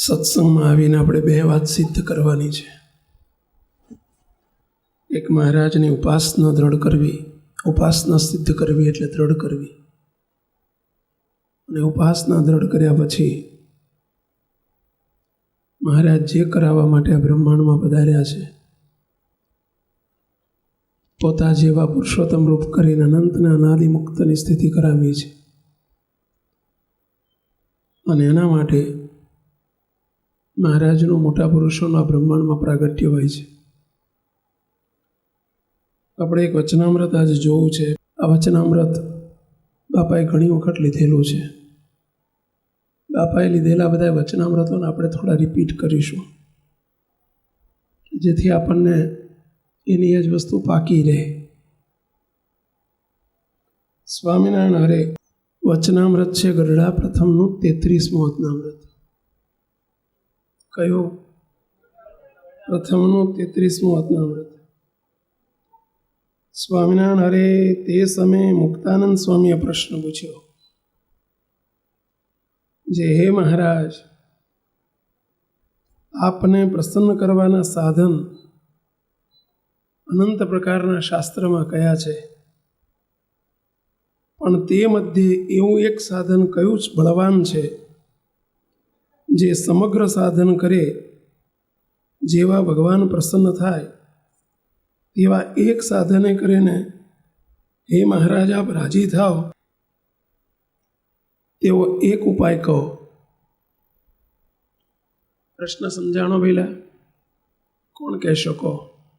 સત્સંગમાં આવીને આપણે બે વાત સિદ્ધ કરવાની છે. એક, મહારાજની ઉપાસના દ્રઢ કરવી. ઉપાસના સિદ્ધ કરવી એટલે દ્રઢ કરવી. અને ઉપાસના દ્રઢ કર્યા પછી મહારાજ જે કરાવવા માટે આ બ્રહ્માંડમાં પધાર્યા છે, પોતા જેવા પુરુષોત્તમ રૂપ કરીને અનંતને અનાદિ મુક્તની સ્થિતિ કરાવી છે. અને એના માટે મહારાજનું મોટા પુરુષોના બ્રહ્માંડમાં પ્રાગટ્ય હોય છે. આપણે એક વચનામૃત આજે જોવું છે. આ વચનામૃત બાપાએ ઘણી વખત લીધેલું છે. બાપાએ લીધેલા બધા વચનામૃતોને આપણે થોડા રિપીટ કરીશું, જેથી આપણને એની જ વસ્તુ પાકી રહે. સ્વામિનારાયણ હરે વચનામૃત છે ગરડા પ્રથમનું 33મું વચનામૃત. કયું? પ્રથમનું 33મું વચનામૃત. સ્વામિનારાયણ હરે તે સમયે મુક્તાનંદ સ્વામીએ પ્રશ્ન પૂછ્યો જે, હે મહારાજ, આપને પ્રસન્ન કરવાના સાધન અનંત પ્રકારના શાસ્ત્રમાં કયા છે, પણ તે મધ્યે એવું એક સાધન કયું જ બળવાન છે જે સમગ્ર સાધન કરે જેવા ભગવાન પ્રસન્ન થાય તેવા એક સાધને કરીને હે મહારાજ આપ રાજી થાઓ તેવો એક ઉપાય કહો. પ્રશ્ન સમજાણો પહેલા? કોણ કહેશો? કહો,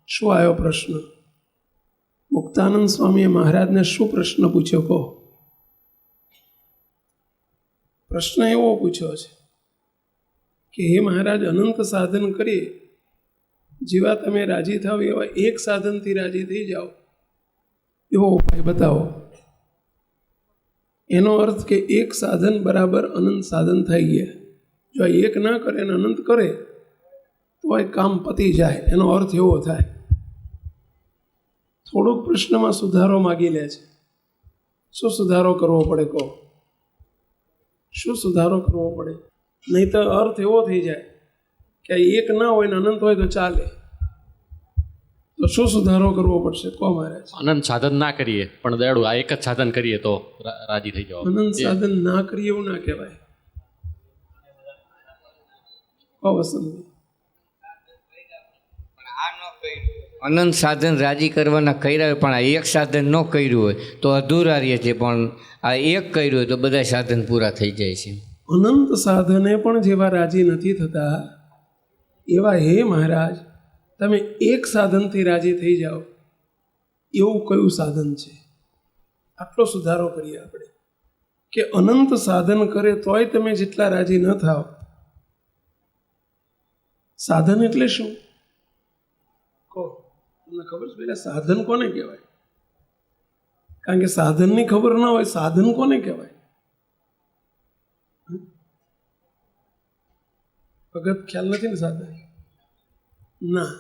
શું આવ્યો પ્રશ્ન? મુક્તાનંદ સ્વામીએ મહારાજને શું પ્રશ્ન પૂછ્યો? કહો. પ્રશ્ન એવો પૂછ્યો છે કે હે મહારાજ, અનંત સાધન કરીએ જેવા તમે રાજી થાવ એવા એક સાધનથી રાજી થઈ જાઓ એવો ઉપાય બતાવો. એનો અર્થ કે એક સાધન બરાબર અનંત સાધન થઈ ગયા. જો એક ના કરે અને અનંત કરે તો એ કામ પતી જાય. એનો અર્થ એવો થાય. થોડુંક પ્રશ્નમાં સુધારો માગી લે છે. શું સુધારો કરવો પડે? કહો, શું સુધારો કરવો પડે? નહીં તો અર્થ એવો થઈ જાય કે એક ના હોય ને અનંત હોય તો ચાલે. તો શું સુધારો કરવો પડશે? કહો મહારાજ. અનંત સાધન ના કરીએ પણ દયાળુ આ એક જ સાધન કરીએ તો રાજી થઈ જાવ. અનંત સાધન ના કરીએ એવું ના કહેવાય. કહો વસંતભાઈ. અનંત સાધન રાજી કરવાના કર્યા હોય પણ આ એક સાધન ન કર્યું હોય તો અધૂરા રહે છે, પણ આ એક કર્યું હોય તો બધા સાધન પૂરા થઈ જાય છે. અનંત સાધને પણ જેવા રાજી નથી થતા એવા હે મહારાજ તમે એક સાધનથી રાજી થઈ જાઓ એવું કયું સાધન છે? આટલો સુધારો કરીએ આપણે કે અનંત સાધન કરે તોય તમે જેટલા રાજી ન થાવ. સાધન એટલે શું? કહો, તમને ખબર છે? પેલા સાધન કોને કહેવાય? કારણ કે સાધનની ખબર ના હોય સાધન કોને કહેવાય? ભગત ખ્યાલ નથી ને સાધન? ના,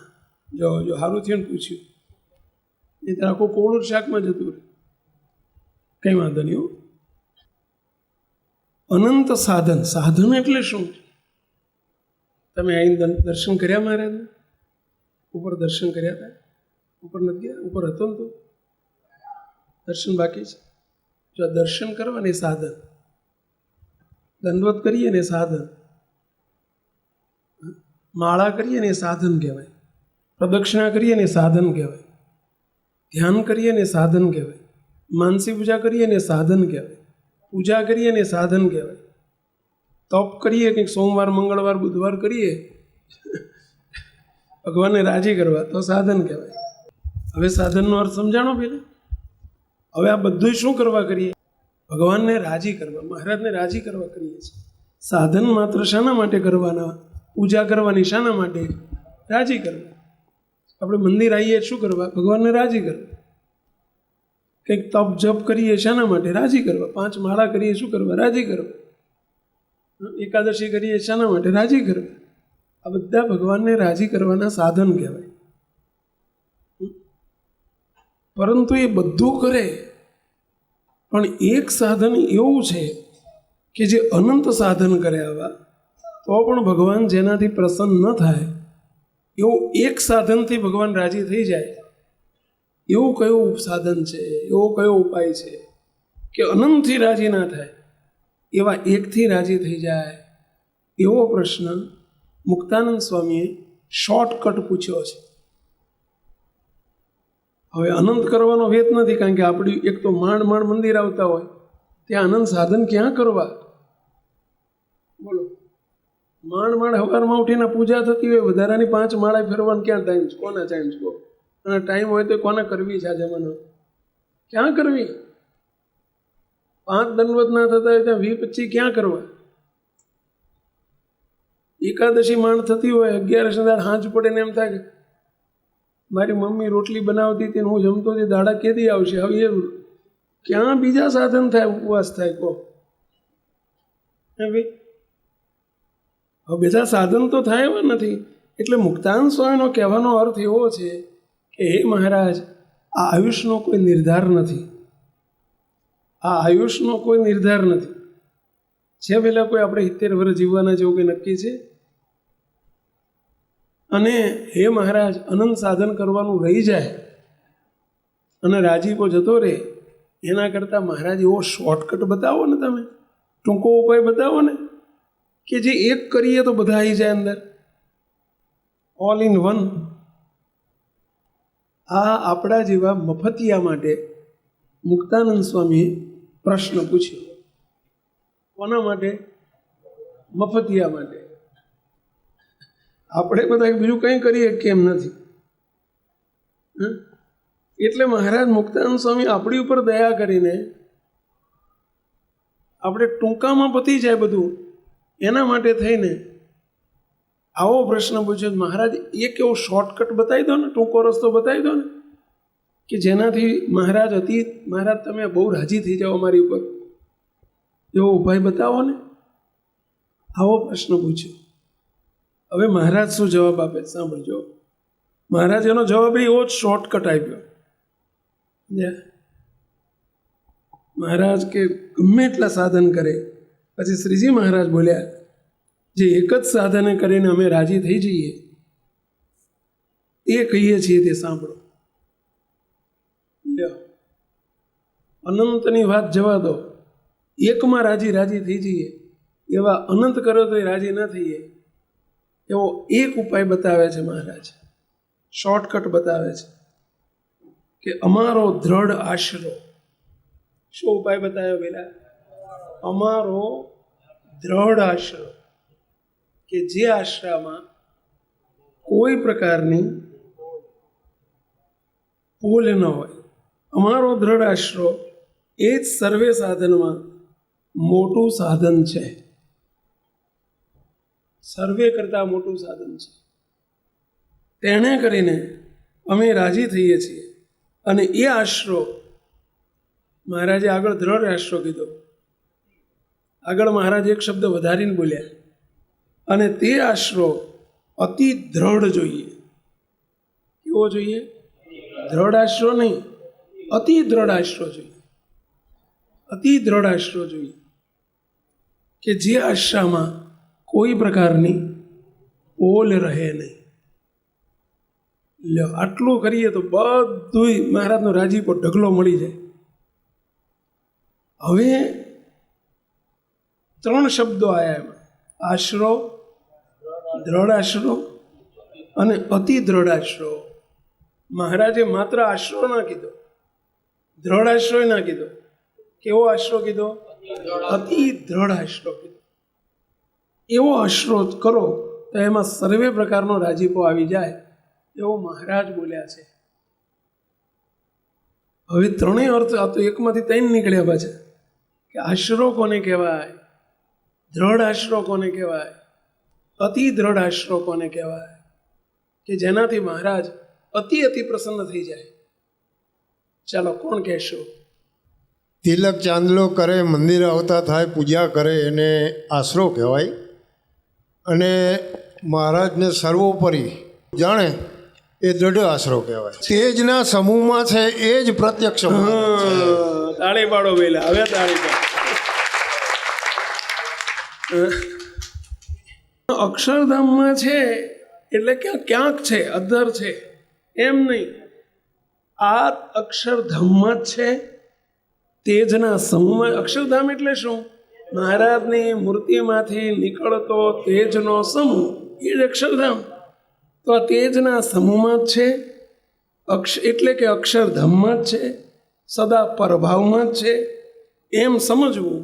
જો સારું થયું ને પૂછ્યું, એ તો આખું કોળું શાકમાં જતું રહે. કંઈ વાંધો નહીં. અનંત સાધન. સાધન એટલે શું? તમે અહીં દર્શન કર્યા મહારાજને? ઉપર દર્શન કર્યા હતા? ઉપર નથી ગયા? ઉપર હતો ને? તો દર્શન બાકી છે. જો દર્શન કરવાની સાધન, દંડવત કરીએ ને સાધન, માળા કરીએ ને સાધન કહેવાય, પ્રદક્ષિણા કરીએ ને સાધન કહેવાય, ધ્યાન કરીએ ને સાધન કહેવાય, માનસી પૂજા કરીએ ને સાધન કહેવાય, પૂજા કરીએ ને સાધન કહેવાય, તપ કરીએ કંઈક સોમવાર મંગળવાર બુધવાર કરીએ ભગવાનને રાજી કરવા તો સાધન કહેવાય. હવે સાધનનો અર્થ સમજાણો પહેલાં. હવે આ બધું શું કરવા કરીએ? ભગવાનને રાજી કરવા, મહારાજને રાજી કરવા કરીએ છીએ. સાધન માત્ર શાના માટે કરવાના? પૂજા કરવાની. શાના માટે? રાજી કરવા. આપણે મંદિર આવીએ શું કરવા? ભગવાનને રાજી કરવા. કંઈક તપ જપ કરીએ શાના માટે? રાજી કરવા. 5 માળા કરીએ શું કરવા? રાજી કરવા. એકાદશી કરીએ શાના માટે? રાજી કરવા. આ બધા ભગવાનને રાજી કરવાના સાધન કહેવાય. પરંતુ એ બધું કરે પણ એક સાધન એવું છે કે જે અનંત સાધન કરે આવા તો પણ ભગવાન જેનાથી પ્રસન્ન ન થાય એવું એક સાધનથી ભગવાન રાજી થઈ જાય એવું કયું સાધન છે, એવો કયો ઉપાય છે કે અનંતથી રાજી ના થાય, એવા એકથી રાજી થઈ જાય એવો પ્રશ્ન મુક્તાનંદ સ્વામીએ શોર્ટકટ પૂછ્યો છે. હવે અનંત કરવાનો વેત નથી, કારણ કે આપણી એક તો માંડ મંદિર આવતા હોય ત્યાં અનંત સાધન ક્યાં કરવા? બોલો, માંડ સવારમાં ઉઠીને પૂજા થતી હોય, વધારાની 5 માળા ફેરવાનો ક્યાં ટાઈમ છે? કોના ટાઈમ છે? અને ટાઈમ હોય તો કોને કરવી છે આ જમાનો? ક્યાં કરવી? 5 દંડવત ના થતા હોય ત્યાં 20-25 ક્યાં કરવા? એકાદશી માંડ થતી હોય, 11 હાંજ પડે ને એમ થાય કે મારી મમ્મી રોટલી બનાવતી હતી ને હું જમતો હતી, દાડા કેદી આવશે? હવે એ ક્યાં બીજા સાધન થાય, ઉપવાસ થાય? કહો ભાઈ, હવે બીજા સાધન તો થાય એવા નથી. એટલે મુક્તાનંદ સ્વામીનો કહેવાનો અર્થ એવો છે કે હે મહારાજ, આ આયુષનો કોઈ નિર્ધાર નથી, આ આયુષનો કોઈ નિર્ધાર નથી. છે પેલા કોઈ આપણે 70 વર્ષ જીવવાના જેવું કંઈ નક્કી છે? અને હે મહારાજ, અનંત સાધન કરવાનું રહી જાય અને રાજીપો જતો રહે, એના કરતાં મહારાજ એવો શોર્ટકટ બતાવો ને, તમે ટૂંકો ઉપાય બતાવો ને કે જે એક કરીએ તો બધા આવી જાય અંદર, ઓલ ઇન વન. આ આપણા જેવા મફતિયા માટે મુક્તાનંદ સ્વામીએ પ્રશ્ન પૂછ્યો. કોના માટે? મફતિયા માટે. આપણે બધા બીજું કંઈ કરીએ કેમ નથી. એટલે મહારાજ મુક્તાનંદ સ્વામી આપણી ઉપર દયા કરીને આપણે ટૂંકામાં પતી જાય બધું, એના માટે થઈને આવો પ્રશ્ન પૂછ્યો. મહારાજ એક એવો શોર્ટકટ બતાવી દો ને, ટૂંકો રસ્તો બતાવી દો ને કે જેનાથી મહારાજ તમે બહુ રાજી થઈ જાઓ અમારી ઉપર, એવો ઉપાય બતાવો ને. આવો પ્રશ્ન પૂછ્યો. હવે મહારાજ શું જવાબ આપે સાંભળજો. મહારાજ એનો જવાબ એવો જ શોર્ટકટ આપ્યો. મહારાજ કે ગમે એટલા સાધન કરે, પછી શ્રીજી મહારાજ બોલ્યા, જે એક જ સાધને કરીને અમે રાજી થઈ જઈએ એ કહીએ છીએ તે સાંભળો. અનંતની વાત જવા દો, એકમાં રાજી થઈ જઈએ એવા અનંત કરો તો રાજી ન થઈએ એવો એક ઉપાય બતાવે છે મહારાજ, શોર્ટકટ બતાવે છે કે અમારો દ્રઢ આશરો. શું ઉપાય બતાવ્યો પેલા? અમારો દ્રઢ આશરો, કે જે આશરામાં કોઈ પ્રકારની પોલ ન હોય. અમારો દ્રઢ આશરો એ જ સર્વે સાધનમાં મોટું સાધન છે, સર્વે કરતાં મોટું સાધન છે. તેણે કરીને અમે રાજી થઈએ છીએ. અને એ આશરો મહારાજે આગળ દ્રઢ આશરો કીધો, આગળ મહારાજ એક શબ્દ વધારીને બોલ્યા, અને તે આશરો અતિ દ્રઢ જોઈએ. કેવો જોઈએ? દ્રઢ આશરો નહીં, અતિ દ્રઢ આશરો જોઈએ. અતિ દ્રઢ આશરો જોઈએ કે જે આશ્રામાં કોઈ પ્રકારની પોલ રહે નહીં. લ્યો, આટલું કરીએ તો બધું મહારાજનો રાજીપો ઢગલો મળી જાય. હવે 3 શબ્દો આવ્યા એમાં: આશરો, દ્રઢ આશરો અને અતિ દ્રઢ આશરો. મહારાજે માત્ર આશરો ના કીધો, દ્રઢ આશરો ના કીધો. કેવો આશરો કીધો? અતિ દ્રઢ આશરો કીધો. એવો આશરો કરો તો એમાં સર્વે પ્રકારનો રાજીપો આવી જાય એવો મહારાજ બોલ્યા છે. હવે 3 અર્થ આ તો એકમાંથી 3 નીકળ્યા પાછા કે આશરો કોને કહેવાય, દ્રઢ આશરો કોને કહેવાય, અતિ દ્રઢ આશરો કોને કહેવાય, કે જેનાથી મહારાજ અતિ પ્રસન્ન થઈ જાય. ચાલો, કોણ કહેશો? તિલક ચાંદલો કરે, મંદિર આવતા થાય, પૂજા કરે, એને આશરો કહેવાય. અને મહારાજને સર્વોપરી જાણે એ દ્રઢ આશરો કહેવાય. તેજના સમૂહમાં છે એ જ પ્રત્યક્ષ. તાળી પાડો પેલા, હવે તાળી પાડો. અક્ષરધામમાં છે એટલે ક્યાંક છે, અધર છે એમ નહીં. આ અક્ષરધામમાં જ છે, તેજના સમૂહમાં. અક્ષરધામ એટલે શું? મહારાજની મૂર્તિમાંથી નીકળતો તેજનો સમૂહ, એ જ અક્ષરધામ. તો આ તેજના સમૂહમાં જ છે, એટલે કે અક્ષરધામમાં જ છે, સદા પરભાવમાં જ છે એમ સમજવું.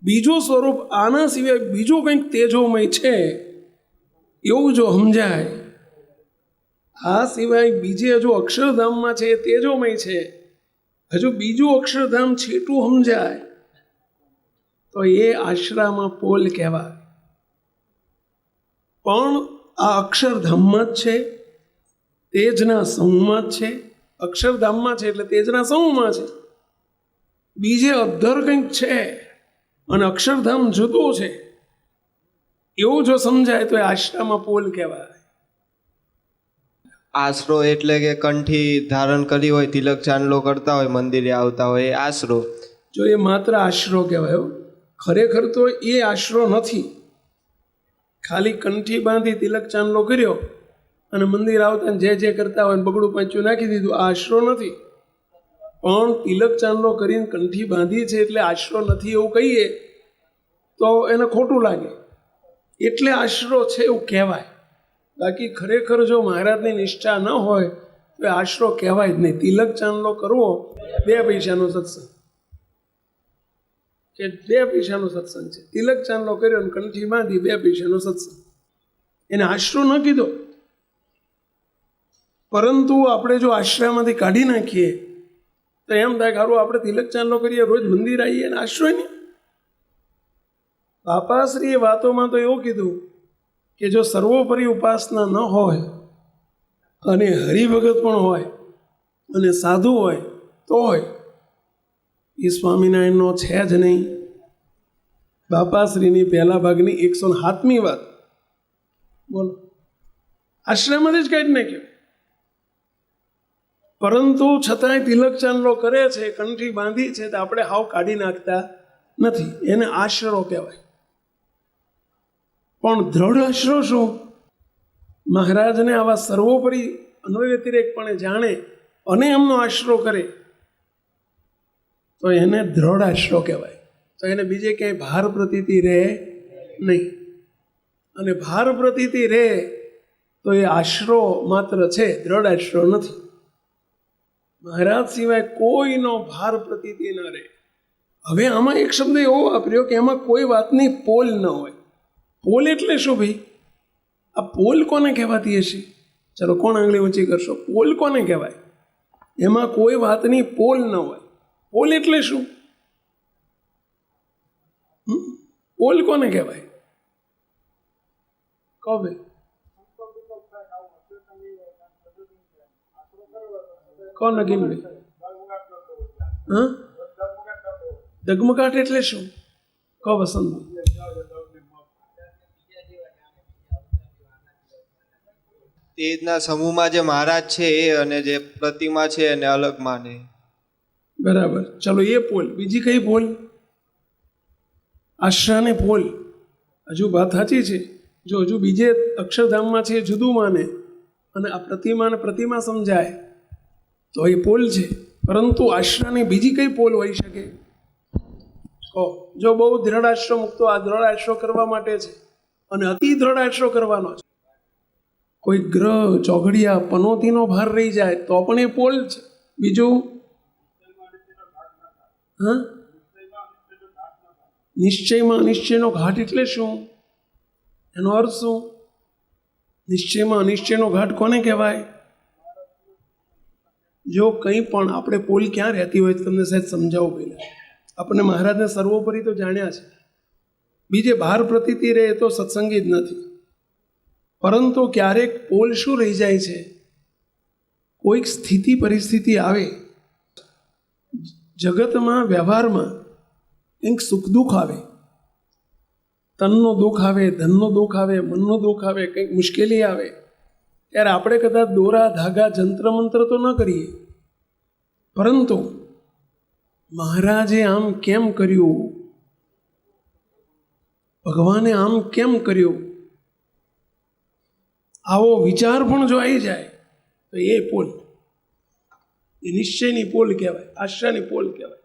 બીજું સ્વરૂપ આના સિવાય બીજું કંઈક તેજોમય છે એવું જો સમજાય, આ સિવાય બીજે હજુ અક્ષરધામમાં છે એ તેજોમય છે, હજુ બીજું અક્ષરધામ છેટું સમજાય તો એ આશરામાં પોલ કહેવાય. પણ આ અક્ષરધામમાં જ છે, તેજના સમૂહમાં જ છે. અક્ષરધામમાં છે એટલે તેજના સમૂહમાં છે. બીજે અધર કંઈક છે અને અક્ષરધામ જુદું છે એવું જો સમજાય તો એ આશરામાં પોલ કહેવાય. આશરો એટલે કે કંઠી ધારણ કરી હોય, તિલક ચાંદલો કરતા હોય, મંદિરે આવતા હોય, એ આશરો. જો એ માત્ર આશરો કહેવાય. ખરેખર તો એ આશરો નથી. ખાલી કંઠી બાંધી તિલક ચાંદલો કર્યો અને મંદિર આવતા જે કરતા હોય બગડું પાંચું નાખી દીધું, આ આશરો નથી. પણ તિલક ચાંદલો કરીને કંઠી બાંધી છે એટલે આશરો નથી એવું કહીએ તો એને ખોટું લાગે, એટલે આશરો છે એવું કહેવાય. બાકી ખરેખર જો મહારાજની નિષ્ઠા ન હોય તો એ આશરો કહેવાય જ નહીં. તિલક ચાંદલો કરવો 2 પૈસાનો સત્સંગ, કે 2 પૈસાનો સત્સંગ છે. તિલક ચાંદલો કર્યો અને કંઠી બાંધી 2 પૈસાનો સત્સંગ, એને આશરો ન કીધો. પરંતુ આપણે જો આશ્રયમાંથી કાઢી નાખીએ તો એમ થાય કે સારું આપણે તિલક ચાંદલો કરીએ, રોજ મંદિર આવીએ અને આશ્રય નહીં. બાપાશ્રીએ વાતોમાં તો એવું કીધું કે જો સર્વોપરી ઉપાસના ન હોય અને હરિભગત પણ હોય અને સાધુ હોય તો હોય, એ સ્વામિનારાયણનો છે જ નહીં. બાપાશ્રીની પહેલા ભાગની 107મી વાત બોલો, આશ્રયમાંથી જ કાઢી નાખ્યો. પરંતુ છતાંય તિલક ચાંદલો કરે છે, કંઠી બાંધી છે, તો આપણે હાવ કાઢી નાખતા નથી. એને આશરો કહેવાય. પણ દ્રઢ આશરો શું? મહારાજને આવા સર્વોપરી અન્વય વ્યતિરેકપણે જાણે અને એમનો આશરો કરે તો એને દ્રઢ આશરો કહેવાય. તો એને બીજે ક્યાંય ભાર પ્રતીતિ રહે નહીં. અને ભાર પ્રતીતિ રહે તો એ આશરો માત્ર છે, દ્રઢ આશરો નથી. મહારાજ સિવાય કોઈનો ભાર પ્રતીતિ ન રહે. હવે આમાં એક શબ્દ એવો વાપર્યો કે એમાં કોઈ વાતની પોલ ન હોય. પોલ એટલે શું ભાઈ? આ પોલ કોને કહેવાતી હશે? ચલો કોણ આંગળી ઊંચી કરશો? પોલ કોને કહેવાય? એમાં કોઈ વાતની પોલ ન હોય. પોલ એટલે શું? પોલ કોને કહેવાય? કહો ભાઈ, કોણ નગીન ભાઈ? હા, ડગમગાટ એટલે શું? કહો વસંતભાઈ. તેજના સમૂહમાં જે મહારાજ છે એ અને જે પ્રતિમા છે એને અલગ માને. બરાબર, ચલો એ પોલ. બીજી કઈ પોલ? આશ્રાને પોલ. હજુ વાત સાચી છે. જો હજુ બીજે અક્ષરધામમાં છે જુદું માને અને આ પ્રતિમાને પ્રતિમા સમજાય તો એ પોલ છે. પરંતુ આશ્રાની બીજી કઈ પોલ હોઈ શકે? કહો. જો બહુ દ્રઢ આશરો મૂકતો, આ દ્રઢ આશરો કરવા માટે છે અને અતિ દ્રઢ આશરો કરવાનો છે. કોઈ ગ્રહ ચોઘડિયા પનોતીનો ભાર રહી જાય તો પણ એ પોલ છે. બીજું, હા, નિશ્ચયમાં અનિશ્ચયનો ઘાટ એટલે શું? એનો અર્થ શું? નિશ્ચયમાં અનિશ્ચયનો ઘાટ કોને કહેવાય? જો કંઈ પણ આપણે પોલ ક્યાં રહેતી હોય તમને સહેજ સમજાવું. પહેલાં આપણને મહારાજને સર્વોપરી તો જાણ્યા છે, બીજે બહાર પ્રતીતિ રહે તો સત્સંગી જ નથી. પરંતુ ક્યારેક પોલ શું રહી જાય છે? કોઈક સ્થિતિ પરિસ્થિતિ આવે, જગતમાં વ્યવહારમાં કંઈક સુખ દુઃખ આવે, તનનું દુઃખ આવે, ધનનું દુઃખ આવે, મનનું દુઃખ આવે, કંઈક મુશ્કેલી આવે, ત્યારે આપણે કદાચ દોરા ધાગા જંત્ર મંત્ર તો ન કરીએ, પરંતુ મહારાજે આમ કેમ કર્યું, ભગવાને આમ કેમ કર્યું, આવો વિચાર પણ જો આવી જાય તો એ પોલ, એ નિશ્ચયની પોલ કહેવાય, આશાની પોલ કહેવાય.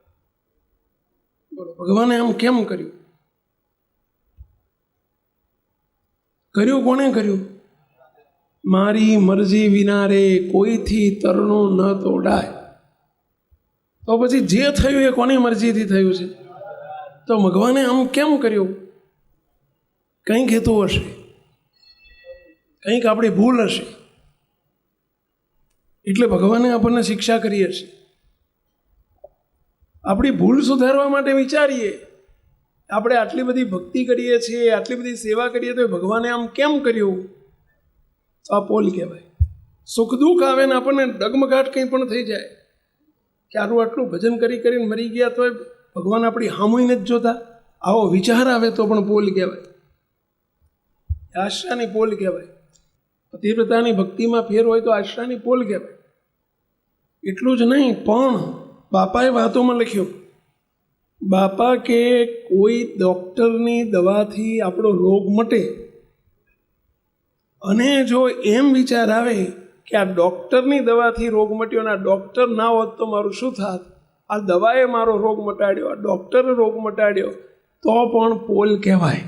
બોલો, ભગવાને આમ કેમ કર્યું? કર્યું કોણે કર્યું? મારી મરજી વિના રે કોઈથી તરણું ન તોડાય. તો પછી જે થયું એ કોની મરજીથી થયું છે? તો ભગવાને આમ કેમ કર્યું? કંઈક હેતુ હશે, કંઈક આપણી ભૂલ હશે, એટલે ભગવાને આપણને શિક્ષા કરી હશે. આપણી ભૂલ સુધારવા માટે વિચારીએ. આપણે આટલી બધી ભક્તિ કરીએ છીએ, આટલી બધી સેવા કરીએ, તો ભગવાને આમ કેમ કર્યું? તો આ પોલ કહેવાય. સુખ દુઃખ આવે ને આપણને ડગમગાટ કંઈ પણ થઈ જાય કે આટલું ભજન કરીને મરી ગયા તોય ભગવાન આપણી હામુય નથી જોતા, આવો વિચાર આવે તો પણ પોલ કહેવાય, આશાની પોલ કહેવાય. પતિવ્રતાની ભક્તિમાં ફેર હોય તો આશાની પોલ કહેવાય. એટલું જ નહીં, પણ બાપાએ વાતોમાં લખ્યું, બાપા કે કોઈ ડૉક્ટરની દવાથી આપણો રોગ મટે, અને જો એમ વિચાર આવે કે આ ડૉક્ટરની દવાથી રોગ મટ્યો અને આ ડૉક્ટર ના હોત તો મારું શું થાત, આ દવાએ મારો રોગ મટાડ્યો, આ ડૉક્ટરે રોગ મટાડ્યો, તો પણ પોલ કહેવાય.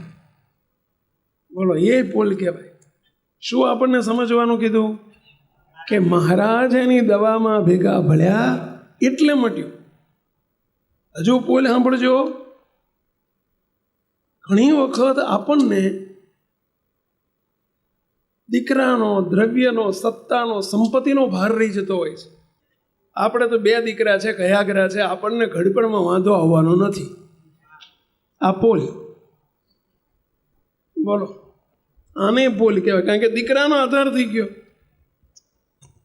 બોલો, એ પોલ કહેવાય. શું આપણને સમજવાનું કીધું? કે મહારાજ એની દવામાં ભેગા ભળ્યા એટલે મટ્યું. હજુ પોલ સાંભળજો. ઘણી વખત આપણને દીકરાનો, દ્રવ્યનો, સત્તાનો, સંપત્તિનો ભાર રહી જતો હોય છે. આપણે તો 2 દીકરા છે, કયાગરા છે, આપણને ઘડપણમાં વાંધો આવવાનો નથી. આ પોલ. બોલો, આને પોલ કહેવાય, કારણ કે દીકરાનો આધાર થઈ ગયો.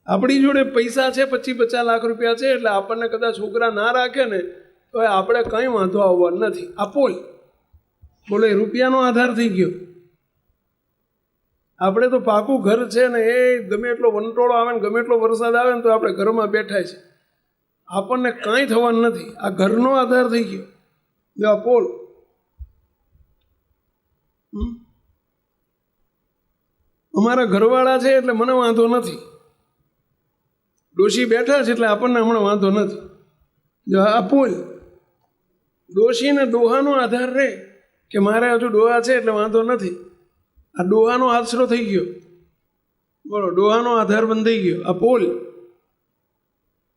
આપણી જોડે પૈસા છે, 25-50 લાખ રૂપિયા છે, એટલે આપણને કદાચ છોકરા ના રાખે ને તો આપણે કંઈ વાંધો આવવાનો નથી. આ પોલ. બોલો, એ રૂપિયાનો આધાર થઈ ગયો. આપણે તો પાકું ઘર છે ને, એ ગમે એટલો વંટોળો આવે ને ગમે એટલો વરસાદ આવે ને તો આપણે ઘરમાં બેઠા છે, આપણને કાંઈ થવાનું નથી. આ ઘરનો આધાર થઈ ગયો. જો આ પોલ. અમારા ઘરવાળા છે એટલે મને વાંધો નથી, ડોશી બેઠા છે એટલે આપણને હમણાં વાંધો નથી. જો આ પોલ. ડોશીને ડોહાનો આધાર રહે કે મારે હજુ ડોહા છે એટલે વાંધો નથી. આ ડોહાનો આશરો થઈ ગયો. બોલો, ડોહાનો આધાર બંધાઈ ગયો. આ પોલ.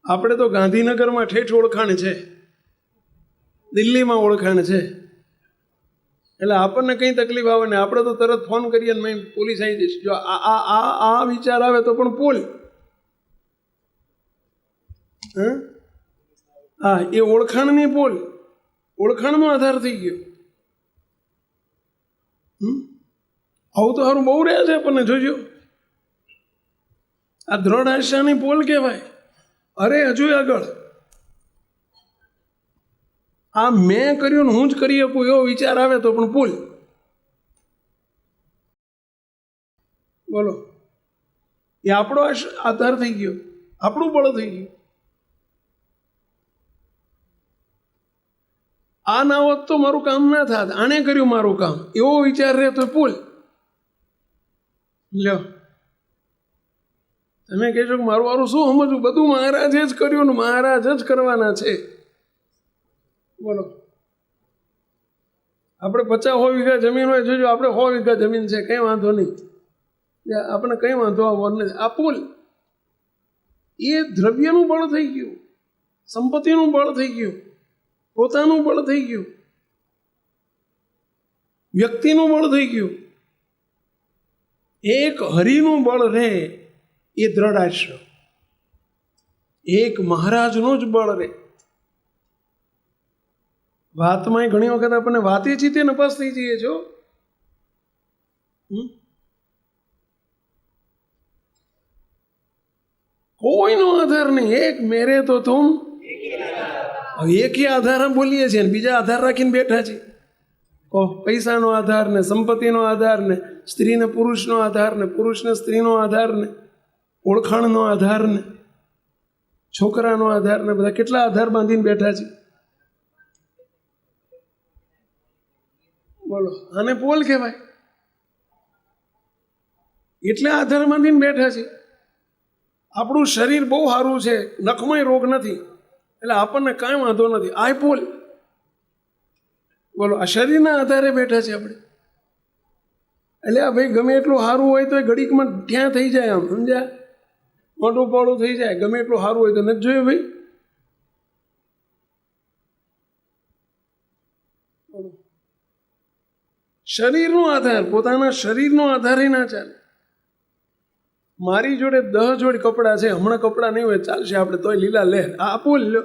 આપણે તો ગાંધીનગરમાં ઠેઠ ઓળખાણ છે, દિલ્હીમાં ઓળખાણ છે, એટલે આપણને કંઈ તકલીફ આવે ને આપણે તો તરત ફોન કરીએ ને મેં પોલીસ આવી જઈશ. જો આ વિચાર આવે તો પણ પોલ. હા, એ ઓળખાણની પોલ, ઓળખાણનો આધાર થઈ ગયો. આવું તો સારું બહુ રહ્યા છે આપણને. જોજો, આ દ્રઢ આશાની પોલ કહેવાય. અરે હજુ આગળ, આ મેં કર્યું ને હું જ કરી શકું એવો વિચાર આવે તો પણ પોલ. બોલો, એ આપણો આધાર થઈ ગયો, આપણું બળ થઈ ગયું. આ ના હોત તો મારું કામ ના થાત, આણે કર્યું મારું કામ, એવો વિચાર રહે તો પોલ. લ્યો, તમે કહેશો કે મારું શું સમજવું, બધું મહારાજે જ કર્યું ને મહારાજ જ કરવાના છે. બોલો, આપણે 50-100 વીઘા જમીન હોય, જોજો આપણે 100 વીઘા જમીન છે, કંઈ વાંધો નહીં, આપણે કંઈ વાંધો આવવાનો નથી. આ પોલ. એ દ્રવ્યનું બળ થઈ ગયું, સંપત્તિનું બળ થઈ ગયું, પોતાનું બળ થઈ ગયું, વ્યક્તિનું બળ થઈ ગયું. એક હરિનું બળ રહે એ દ્રઢ આશ્રય, એક મહારાજનું જ બળ રહે. વાતમાં ઘણી વખત આપણને વાતે ચીતે નપાસ થઈ જઈએ છો. કોઈનો આધાર નહીં, એક મેરે તો તુમ. એકે આધાર બોલીએ છીએ ને બીજા આધાર રાખીને બેઠા છીએ. પૈસાનો આધાર ને, સંપત્તિનો આધાર ને, સ્ત્રીને પુરુષનો આધાર ને, પુરુષને સ્ત્રીનો આધાર ને, ઓળખાણનો આધાર ને, છોકરાનો આધાર ને, બધા કેટલા આધાર બાંધીને બેઠા છે. બોલો, આને પોલ કહેવાય. એટલે આધારમાંથી બેઠા છે. આપણું શરીર બહુ સારું છે, નખમાંય રોગ નથી, એટલે આપણને કાંઈ વાંધો નથી. આ પોલ બોલો, આ શરીરના આધારે બેઠા છે આપણે. એટલે આ ભાઈ ગમે એટલું સારું હોય તો એ ઘડીકમાં ત્યાં થઈ જાય, આમ સમજ્યા, મોટું પોળું થઈ જાય. ગમે એટલું સારું હોય તો નથી જોયું ભાઈ? શરીરનો આધાર, પોતાના શરીરનો આધારે ના ચાલે. મારી જોડે 10 જોડી કપડાં છે, હમણાં કપડાં નહીં હોય ચાલશે, આપણે તોય લીલા લે, આપો લ્યો.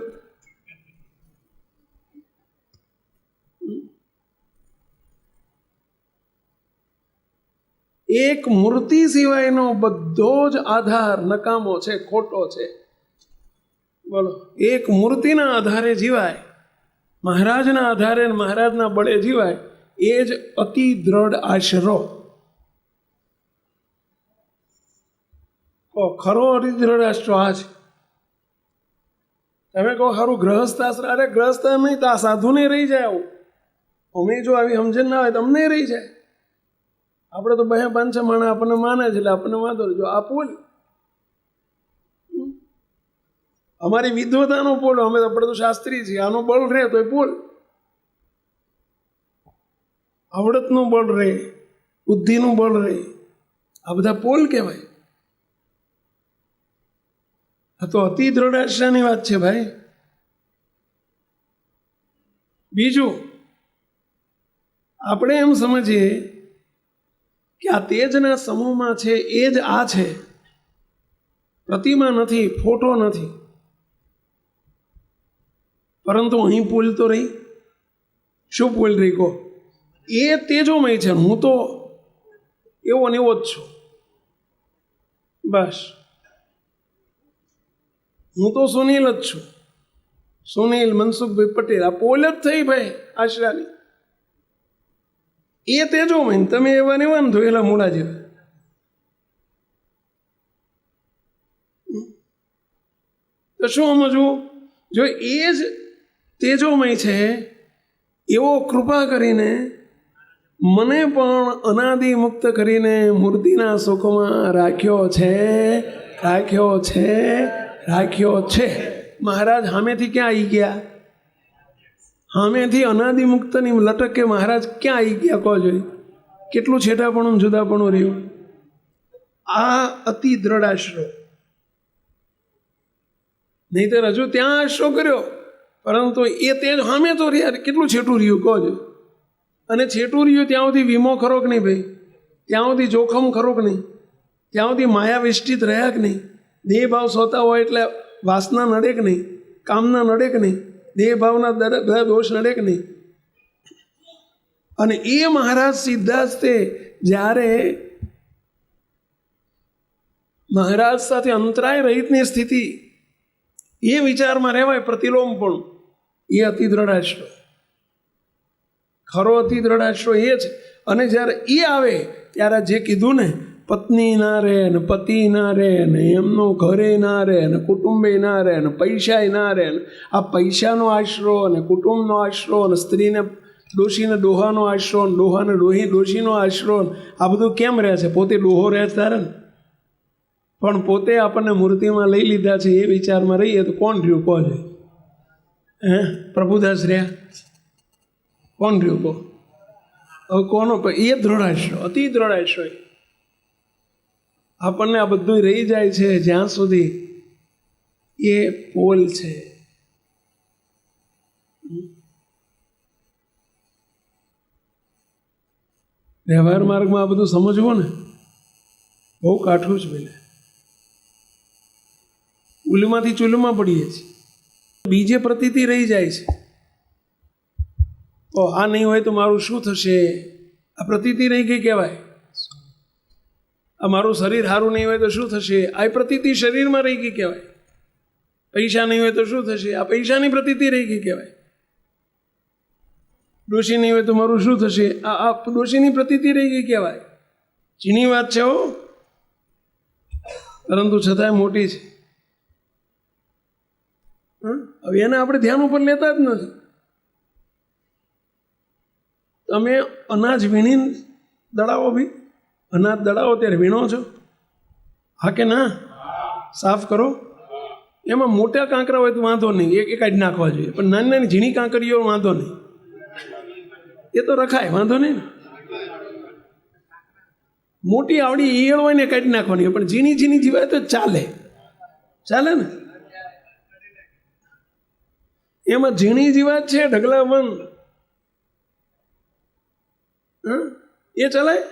એક મૂર્તિ સિવાયનો બધો જ આધાર નકામો છે, ખોટો છે. બોલો, એક મૂર્તિના આધારે જીવાય, મહારાજના આધારે મહારાજના બળે જીવાય, એ જ અતિ દ્રઢ આશરો. ખરો અતિ દ્રઢ આશરો આ છે. તમે કહો સારું ગ્રહસ્થ આશ્રમ, અરે ગ્રહસ્થ નહીં તો આ સાધુને રહી જાય. આવું અમે જો આવી સમજણ ના હોય તો અમને રહી જાય. આપણે તો 2-5 માણસ આપણને માને છે એટલે આપણને વાંધો નહીં. જો આ પોલ અમારી વિદ્વતાનો પોલ, આપણે તો શાસ્ત્રી છીએ, આનો બળ રહે તો એ પોલ. આવડતનું બળ રહે, બુદ્ધિનું બળ રહે, આ બધા પોલ કહેવાય. આ તો અતિ દ્રઢ આશ્રયની વાત છે ભાઈ. બીજું, આપણે એમ સમજીએ કે આ તેજના સમૂહમાં છે એ જ આ છે, પ્રતિમા નથી, ફોટો નથી. પરંતુ અહીં પુલ તો રહી. શું પુલ રહી કહો? એ તેજોમય છે, હું તો એવો ને એવો જ છું. બસ, હું તો સુનિલ જ છું. સુનિલ મનસુખભાઈ પટેલ, આ પોલ જ થઈ ભાઈ આશરાની. એ તેજોમય, તમે એવા ને એવા ને ધોયેલા મૂળા જેવા. તો શું સમજવું? જો એ જ તેજોમય છે, એવો કૃપા કરીને મને પણ અનાદિ મુક્ત કરીને મૂર્તિના સુખમાં રાખ્યો છે, રાખ્યો છે, રાખ્યો છે. મહારાજ સામેથી ક્યાં આવી ગયા? સામેથી અનાદિ મુક્તની લટકે મહારાજ ક્યાં આવી ગયા? કહો જોઈએ, કેટલું છેટાપણું જુદાપણું રહ્યું. આ અતિ દ્રઢ આશરો. નહીંતર હજુ ત્યાં આશરો કર્યો, પરંતુ એ તેજ સામે તો રહ્યા, કેટલું છેટું રહ્યું કહો જોઈએ. અને છેટું રહ્યું ત્યાં સુધી વીમો ખરો કે નહીં ભાઈ? ત્યાં સુધી જોખમ ખરો કે નહીં? ત્યાં સુધી માયા વિષ્ટિત રહ્યા કે નહીં? દેહ ભાવ સોતા હોય એટલે વાસના નડે કે નહીં? કામના નડે કે નહીં? દેહ ભાવના બધા દોષ નડે કે નહીં? અને એ મહારાજ સીધા જ તે જ્યારે મહારાજ સાથે અંતરાય રહિતની સ્થિતિ, એ વિચારમાં રહેવાય પ્રતિલોમ પણ, એ અતિ દ્રઢ આશરો. ખરો અતિ દ્રઢ આશરો એ છે. અને જ્યારે એ આવે ત્યારે જે કીધું ને, પત્ની ના રહે ને પતિ ના રહે ને એમનો ઘરે ના રહે ને કુટુંબે ના રહે ને પૈસાય ના રહે ને આ પૈસાનો આશરો અને કુટુંબનો આશરો અને સ્ત્રીને ડોશીને ડોહાનો આશરો ને ડોહાને ડોશીનો આશરો, આ બધું કેમ રહે છે? પોતે ડોહો રહે તારે ને, પણ પોતે આપણને મૂર્તિમાં લઈ લીધા છે એ વિચારમાં રહીએ તો કોણ રહ્યું કહો છે? પ્રભુદાસ રહ્યા, કોણ રહ્યું કહો? હવે કોનો? એ દ્રઢ આશરો, અતિ દ્રઢ આશરો. આપણને આ બધું રહી જાય છે જ્યાં સુધી એ પોલ છે. વ્યવહાર માર્ગમાં આ બધું સમજવું ને બહુ કાઠું છે પેલે. ઉલમાંથી ચૂલમાં પડીએ છીએ, બીજે પ્રતીતિ રહી જાય છે. તો આ નહીં હોય તો મારું શું થશે? આ પ્રતીતિ રહી ગઈ કહેવાય. આ મારું શરીર સારું નહીં હોય તો શું થશે? આ પ્રતીતિ શરીરમાં રહી ગઈ કહેવાય. પૈસા નહીં હોય તો શું થશે? આ પૈસાની પ્રતીતિ રહી ગઈ કહેવાય. ડોશી નહીં હોય તો મારું શું થશે? આ ડોશીની પ્રતીતિ રહી ગઈ કહેવાય. ચીની વાત છે હો, પરંતુ છતાંય મોટી છે. હવે એને આપણે ધ્યાન ઉપર લેતા જ નથી. તમે અનાજ વીણીને દળાવો ભાઈ, અનાજ દળાવો ત્યારે વીણો છો? હા કે ના? સાફ કરો. એમાં મોટા કાંકરા હોય તો વાંધો નહીં, એ કાઢી નાખવા જોઈએ, પણ નાની નાની ઝીણી કાંકરીઓ વાંધો નહીં, એ તો રખાય, વાંધો નહીં ને. મોટી આવડી ઈયળ હોય ને કાઢી નાખવાની, પણ ઝીણી ઝીણી જીવાય તો ચાલે, ચાલે ને. એમાં ઝીણી જીવાત છે ઢગલા બંધ, એ ચલાય?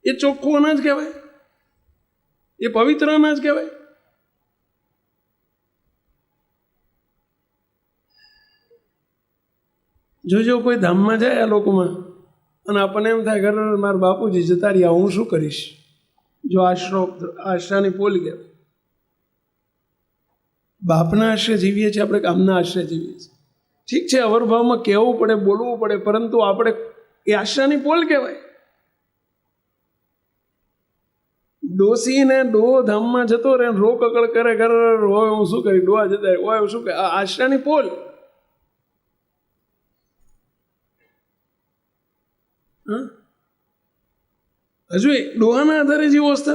એ ચોખ્ખું અનાજ કહેવાય? એ પવિત્ર અનાજ કહેવાય? જોજો કોઈ ધામમાં જાય આ લોકોમાં અને આપણને એમ થાય ઘર મારા બાપુજી જતા રહ્યા, હું શું કરીશ? જો આશરાની પોલ કહેવાય. બાપના આશ્રય જીવીએ છીએ આપણે, કામના આશ્રય જીવીએ છીએ. ઠીક છે, અવરભાવમાં કહેવું પડે, બોલવું પડે, પરંતુ આપણે એ આશ્રાની પોલ કહેવાય. ડોસીને ડો ધામમાં જતો રહે, રો કકળ કરે, ઘર હોય હું શું કરી, ડોવા જતા હોય શું કરે, આ આશ્રાની પોલ. હજુ ડોહાના આધારે જીવો છો.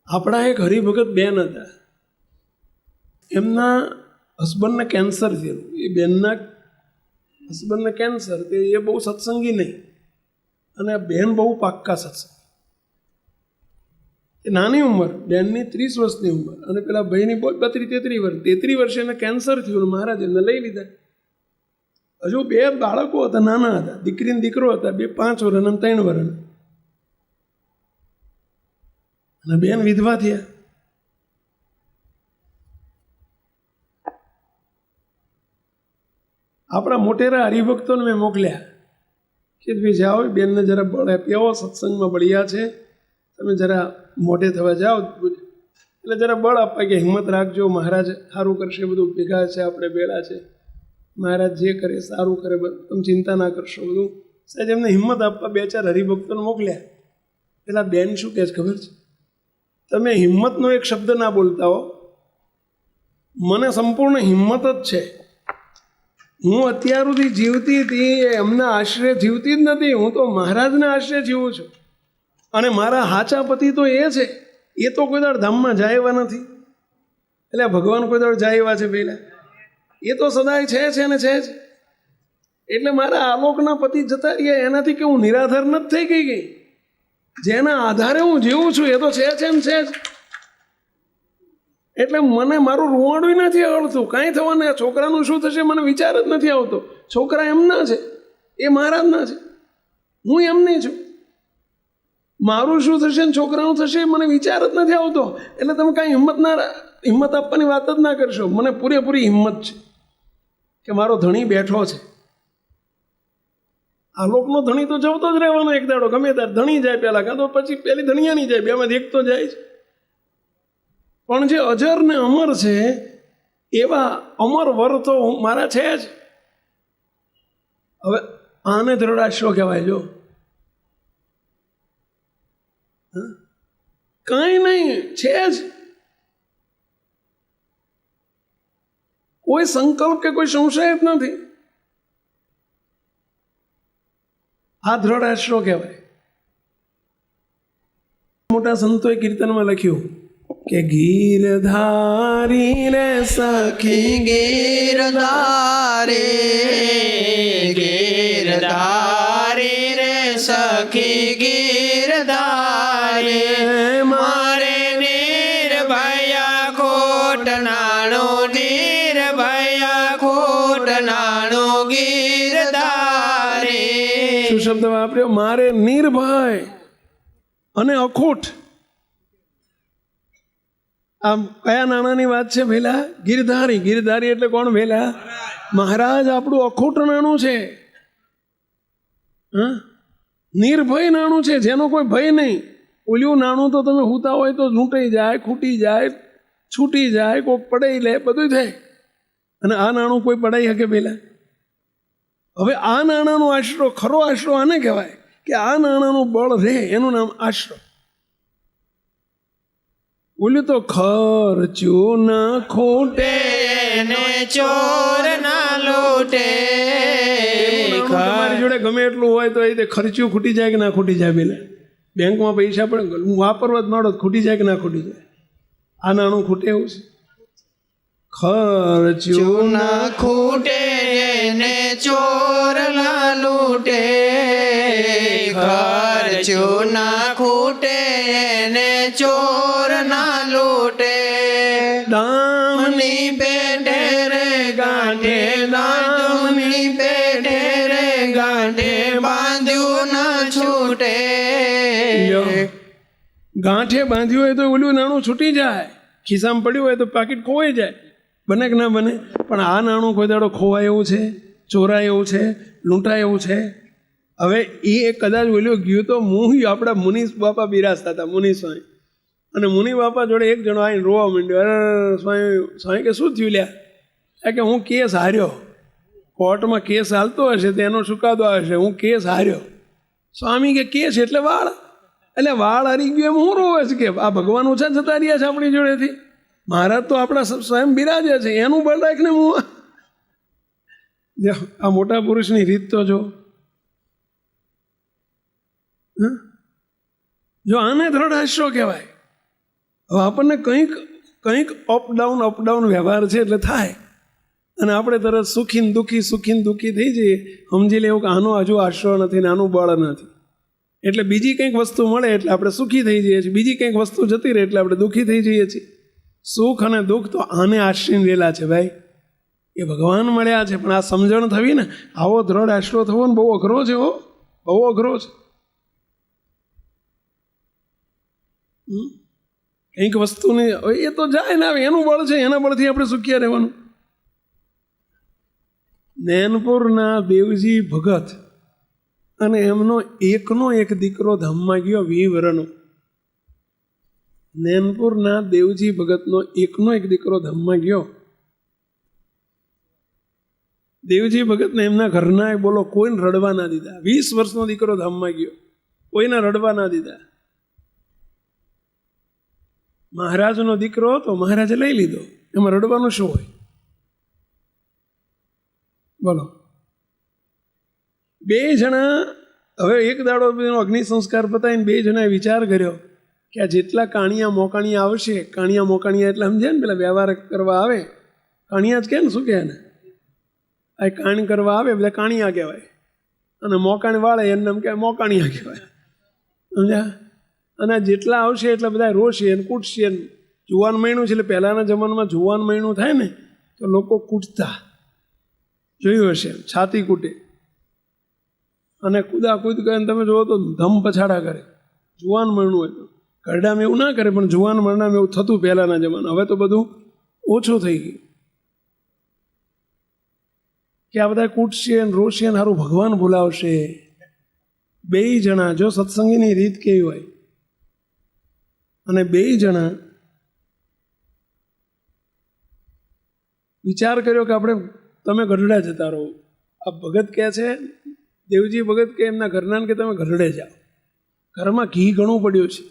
આપણા એક હરિભગત બેન હતા, એમના હસબન્ડને કેન્સર થયેલું. એ બેનના હસબન્ડને કેન્સર, તે એ બહુ સત્સંગી નહીં, અને આ બેન બહુ પાક્કા સત્સંગ. એ નાની ઉંમર, બેનની 30 વર્ષની ઉંમર, અને પેલા ભાઈની 32-33 વર્ષ. 33 વર્ષે એને કેન્સર થયું, મહારાજ એમને લઈ લીધા. હજુ 2 બાળકો હતા, નાના હતા, દીકરી ને દીકરો હતા, 2 5 વર્ષ અને 3 વર્ષ. અને બેન વિધવા થયા. આપણા મોટેરા હરિભક્તોને મેં મોકલ્યા કે ભાઈ જાઓ, બેનને જરા બળ આપ્યા, સત્સંગમાં બળ્યા છે, તમે જરા મોઢે થવા જાઓ, એટલે જરા બળ આપવા કે હિંમત રાખજો, મહારાજ સારું કરશે, બધું ભેગા છે, આપણે બેડા છે, મહારાજ જે કરે સારું કરે, તમે ચિંતા ના કરશો, બધું સાહેબ એમને હિંમત આપવા 2-4 હરિભક્તોને મોકલ્યા. પેલા બેન શું કહે છે ખબર છે? તમે હિંમતનો એક શબ્દ ના બોલતા હો, મને સંપૂર્ણ હિંમત જ છે. હું અત્યાર સુધી જીવતી હતી એમના આશ્રય જીવતી જ નથી, હું તો મહારાજના આશ્રય જીવું છું. અને મારા હાચા પતિ તો એ છે, એ તો કોઈ દાડ ધામમાં જાય એવા નથી, એટલે ભગવાન કોઈ દાડ જાય એવા છે પહેલાં, એ તો સદાય છે ને છે જ. એટલે મારા આલોકના પતિ જતા રહ્યા, એનાથી કે હું નિરાધાર નથી થઈ ગઈ. જેના આધારે હું જીવું છું એ તો છે એમ છે જ. એટલે મને મારું રૂવાડું નથી આવડતું, કાંઈ થવાને છોકરાનું શું થશે મને વિચાર જ નથી આવતો. છોકરા એમના છે, એ મહારાજના છે, હું એમની છું. મારું શું થશે ને છોકરાનું થશે મને વિચાર જ નથી આવતો. એટલે તમે કાંઈ હિંમત આપવાની વાત જ ના કરશો. મને પૂરેપૂરી હિંમત છે કે મારો ધણી બેઠો છે. આ લોકનો ધણી તો જવતો જ રહેવાનો એક દાડો, ગમે ત્યારે ધણી જાય પહેલાં, કાં તો પછી પહેલી ધણિયાની જાય, બેમાંથી એક તો જાય છે. પણ જે અજર ને અમર છે એવા અમર વર તો મારા છે જ. હવે આને દ્રઢાશ્રો કહેવાય. જો કાંઈ નહીં, છે જ. કોઈ સંકલ્પ કે કોઈ સંશય જ નથી. આ દ્રઢ આશરો કહેવાય. મોટા સંતોએ કીર્તનમાં લખ્યું કે ગીરધારી રે સખી, ગીરધારી રે સખી, ગીરધારી મારે નિર્ભયા ખોટ નાણું, નિર્ભયા ખોટ નાણું ગીરધારી. શું શબ્દ વાપર્યો? મારે નિર્ભય અને અખોટ. આમ કયા નાણાની વાત છે ભેલા? ગિરધારી. ગિરધારી એટલે કોણ ભેલા? મહારાજ આપણું અખોટ નાણું છે. નિર્ભય નાણું છે, જેનો કોઈ ભય નહીં. ઓલું નાણું તો તમે હુતા હોય તો લૂંટાઈ જાય, ખૂટી જાય, છૂટી જાય, કોઈક પડાઈ લે, બધું થાય. અને આ નાણું કોઈ પડાઈ શકે પેલા? હવે આ નાણાંનો આશરો, ખરો આશરો આને કહેવાય કે આ નાણાંનું બળ રહે, એનું નામ આશરો. ઓલું તો ખર્ચું ના ખોટે ને ચોર ના લૂટે, નાણું તમારી જોડે ગમે એટલું હોય તો એ રીતે ખર્ચ્યું ખૂટી જાય કે ના ખૂટી જાય પેલા બેંકમાં પૈસા પણ હું વાપરવા જ માંડો ખૂટી જાય કે ના ખૂટી જાય આ નાણું ખૂટે એવું છે ખર્ચ્યું ના ખૂટે ને ચોર ના લૂટે ખર્ચ્યું ના ખૂટે ને ચોર ના લૂટે દામની પેટે રે ગાંઠે દામની પેટે રે ગાંઠે બાંધ્યું ના છૂટે ગાંઠે બાંધ્યું હોય તો ઓલું નાણું છૂટી જાય ખિસ્સામાં પડ્યું હોય તો પાકીટ ખોવાઈ જાય બને કે ના બને પણ આ નાણું કોઈ દાડો ખોવાય એવું છે ચોરાય એવું છે લૂંટાય એવું છે હવે એ કદાચ ઓલું ગયું તો આપણા મુનીસ બાપા બિરાજતા હતા મુનિ સ્વામી અને મુનિ બાપા જોડે એક જણો આવીને રોવા માંડ્યો અરે સ્વામી કે શું થયું લ્યા કે હું કેસ હાર્યો કોર્ટમાં કેસ હાલતો હશે તેનો ચુકાદો હશે હું કેસ હાર્યો સ્વામી કે કેસ એટલે વાળ એટલે વાળ હારી ગયો એમ હું રોવે છે કે આ ભગવાન ઓછા જતા રહ્યા છે આપણી જોડેથી મહારાજ તો આપણા સ્વયં બિરાજ્યા છે એનું બળ રાખીને હું આ મોટા પુરુષની રીત તો જો આને દ્રઢ આશરો કહેવાય હવે આપણને કંઈક અપડાઉન વ્યવહાર છે એટલે થાય અને આપણે તરત સુખીને દુઃખી થઈ જઈએ સમજી લેવું કે આનો હજુ આશરો નથી ને આનું બળ નથી એટલે બીજી કંઈક વસ્તુ મળે એટલે આપણે સુખી થઈ જઈએ છીએ બીજી કંઈક વસ્તુ જતી રહે એટલે આપણે દુઃખી થઈ જઈએ છીએ સુખ અને દુઃખ તો આને આશ્રીને રહેલા છે ભાઈ એ ભગવાન મળ્યા છે પણ આ સમજણ થવી ને આવો દ્રઢ આશરો થવો ને બહુ અઘરો છે બહુ અઘરો છે કંઈક વસ્તુની એ તો જાય ને એનું બળ છે એના બળથી આપણે સુખિયા રહેવાનું નૈનપુરના દેવજી ભગત અને એમનો એકનો એક દીકરો ધામમાં ગયો વીવરનો નૈનપુરના દેવજી ભગતનો એકનો એક દીકરો ધામમાં ગયો દેવજી ભગતને એમના ઘરના બોલો કોઈને રડવા ના દીધા 20 વર્ષનો દીકરો ધામમાં ગયો કોઈને રડવા ના દીધા મહારાજનો દીકરો હતો મહારાજે લઈ લીધો એમાં રડવાનું શું હોય બોલો બે જણા હવે એક દાડો અગ્નિ સંસ્કાર પતાવીને બે જણાએ વિચાર કર્યો કે આ જેટલા કાણિયા મોકાણિયા આવશે કાણિયા મોકાણિયા એટલે સમજે ને પેલા વ્યવહાર કરવા આવે કાણિયા જ કે ને શું કહે ને આ કાણ કરવા આવે બધા કાણિયા કહેવાય અને મોકાણ વાળે એનું નામ કહેવાય મોકાણિયા કહેવાય સમજ્યા અને જેટલા આવશે એટલે બધા રોશે ને કૂટશે ને જુવાન મહિનું છે એટલે પહેલાંના જમાનામાં જુવાન મહિનું થાય ને તો લોકો કૂટતા જોયું હશે છાતી કૂટે અને કૂદાકૂદ કરે તમે જુઓ તો ધમ પછાડા કરે જુવાન મરણું હોય તો ઘરડામાં એવું ના કરે પણ જુવાન મરણામાં એવું થતું પહેલાંના જમાના હવે તો બધું ઓછું થઈ ગયું કે આ બધા કૂટશે ને રોશે ને સારું ભગવાન બોલાવશે બે જણા જો સત્સંગીની રીત કેવી હોય અને બે જણા વિચાર કર્યો કે આપણે તમે ગઢડા જતા રહો આ ભગત કહે છે દેવજી ભગત કે એમના ઘરના કે તમે ગઢડે જાઓ ઘરમાં ઘી ઘણું પડ્યું છે